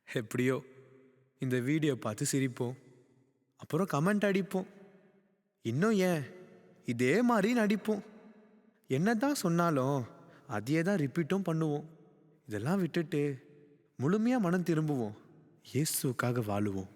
எப்படியோ இந்த வீடியோ பார்த்து சிரிப்போம், அப்புறம் கமெண்ட் அடிப்போம், இன்னும் ஏன் இதே மாதிரி நடிப்போம். என்னதான் சொன்னாலும் அதையே தான் ரிப்பீட்டும் பண்ணுவோம். இதெல்லாம் விட்டுட்டு முழுமையாக மனம் திரும்புவோம், இயேசுக்காக வாழுவோம்.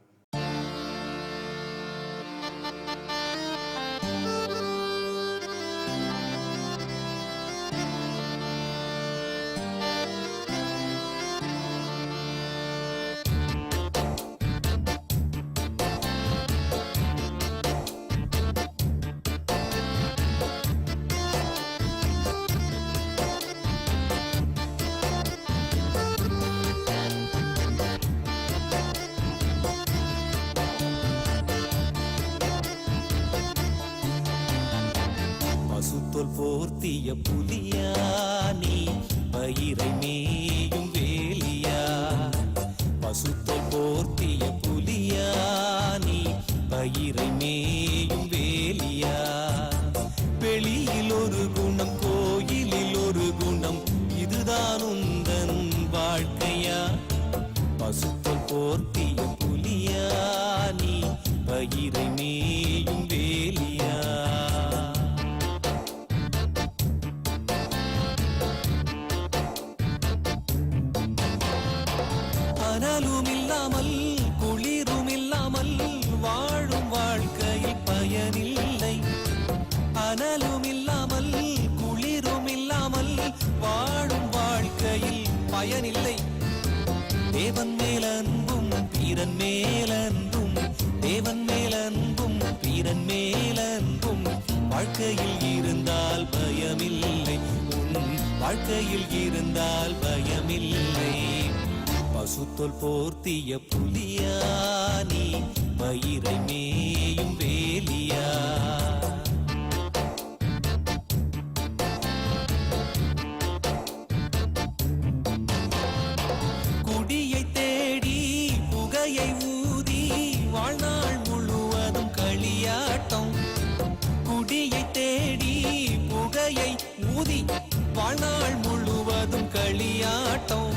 பசுத்தோல் போர்த்திய புலியா நீ, பயிரை மேயும் வேலியா. பசுத்தோல் போர்த்திய புலியா நீ, பயிரை மேயும் வேலியா. வெளியில் ஒரு குணம், கோயிலில் ஒரு குணம், இதுதான் உந்தன் வாழ்க்கையா. பசுத்தோல் போர்த்திய புலியா நீ, பயிரை மேயும் வேலியா. அனலும் இல்லாமல் குளிரும் இல்லாமல் வாழும் வாழ்க்கையில் பயனில்லை. அனலும் இல்லாமல் குளிரும் இல்லாமல் வாழும் வாழ்க்கையில் பயனில்லை. தேவன் மேலன்பும் பிறன் மேலன்பும், தேவன் மேலன்பும் பிறன் மேலன்பும் வாழ்க்கையில் இருந்தால் பயமில்லை. உன் வாழ்க்கையில் இருந்தால் பயமில்லை. பசுத்தோல் போர்த்திய புலியா நீ, பயிரை மேயும் வேலியா. குடியை தேடி புகையை ஊதி வாழ்நாள் முழுவதும் களியாட்டம். குடியை தேடி புகையை ஊதி வாழ்நாள் முழுவதும் களியாட்டம்.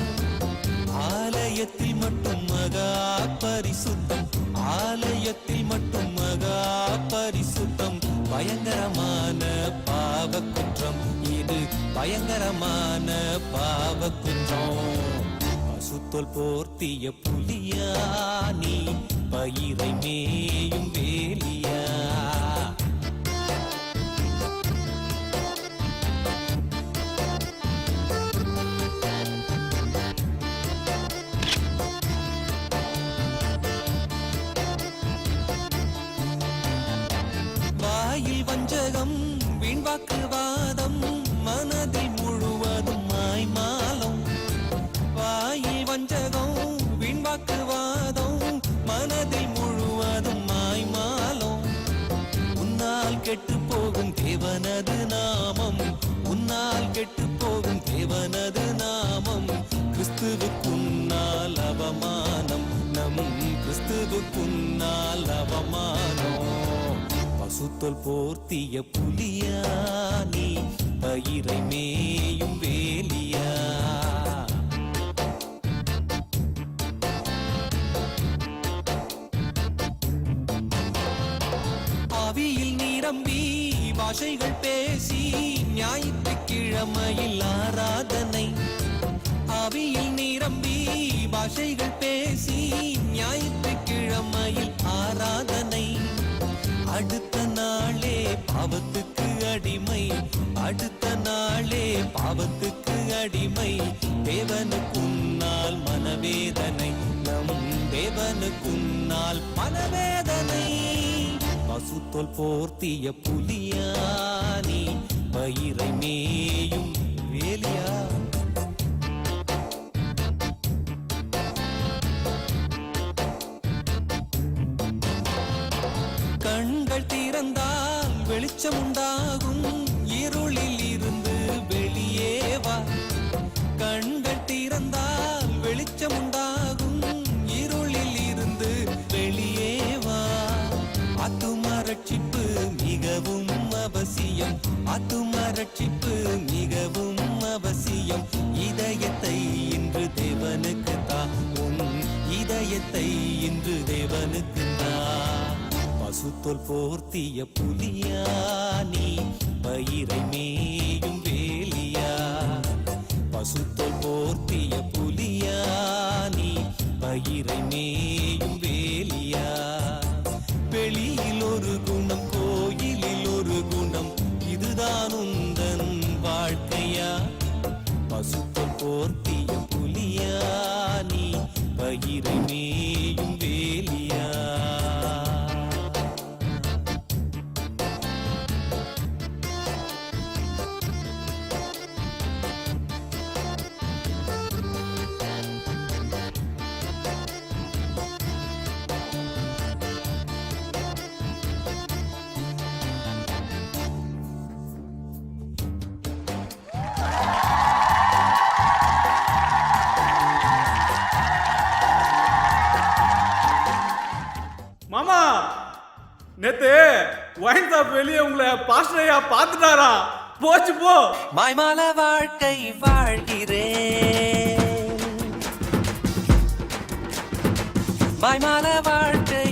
ஆலயத்தில் மட்டும் மகா பரிசுத்தம், ஆலயத்தில் மட்டும் மகா பரிசுத்தம். பயங்கரமான பாவ குற்றம் இது, பயங்கரமான பாவ குற்றம். பசுத்தோல் போர்த்திய புலியா நீ, பயிரை மேயும் வேலியா. வாயில் வஞ்சகம், வீண்வாக்குவாதம், மனதில் முழுவதும் மாய்மாலம். வாயில் வஞ்சகம், வீண்வாக்குவாதம், மனதில் முழுவதும் மாய்மாலம். உன்னால் கெட்டு போகும் தேவனது நாமம், உன்னால் கெட்டு போகும் தேவனது நாமம். கிறிஸ்துவுக்குன்னால் அவமானம், நம் கிறிஸ்துவுக்குன்னால் அவமானம். பசுத்தோல் போர்த்திய புலியா நீ, பயிரை மேயும் வேலியா. ஆவியில் நிரம்பி பாஷைகள் பேசி ஞாயிற்றுக்கிழமையில் ஆராதனை. ஆவியில் நிரம்பி பாஷைகள் பேசி ஞாயிற்றுக்கிழமையில் ஆராதனை. அடுத்த நாளே பாவத்துக்கு அடிமை, அடுத்த நாளே பாவத்துக்கு அடிமை. தேவனுக்குன்னால் மனவேதனை, நம் தேவனுக்குன்னால் மனவேதனை. பசுத்தோல் போர்த்திய புலியா நீ, பயிரை மேயும் வேலியா. கண்கள் திறந்தால் வெளிச்சம் உண்டாகும், இருளில் இருந்து வெளியே வா. கண்கள் திறந்தால் வெளிச்சம் உண்டாகும், இருளில் இருந்து வெளியே வா. ஆத்தும ரட்சிப்பு மிகவும் அவசியம், ஆத்தும ரட்சிப்பு மிகவும் அவசியம். இதயத்தை இன்று தேவனுக்கு உன் இதயத்தை இன்று தேவனுக்கு பசுத்தோல் போர்த்திய புலியா நீ பயிரை மேயும் வேலியா பசுத்தோல் போர்த்திய புலியா நீ பயிரை மேயும் வேலியா வெளியில் ஒரு குணம் கோயிலில் ஒரு குணம் இதுதான் உந்தன் வாழ்க்கையா பசுத்தோல் போர்த்திய புலியா நீ பயிரை மேயும் வேலியா மாமா நேத்து ஒயின் ஷாப் வெளியே உங்களை பாஸ்டரையா பார்த்துட்டாரா போச்சு போ மாய்மால வாழ்க்கை வாழ்கிறேன் மாய்மால வாழ்க்கை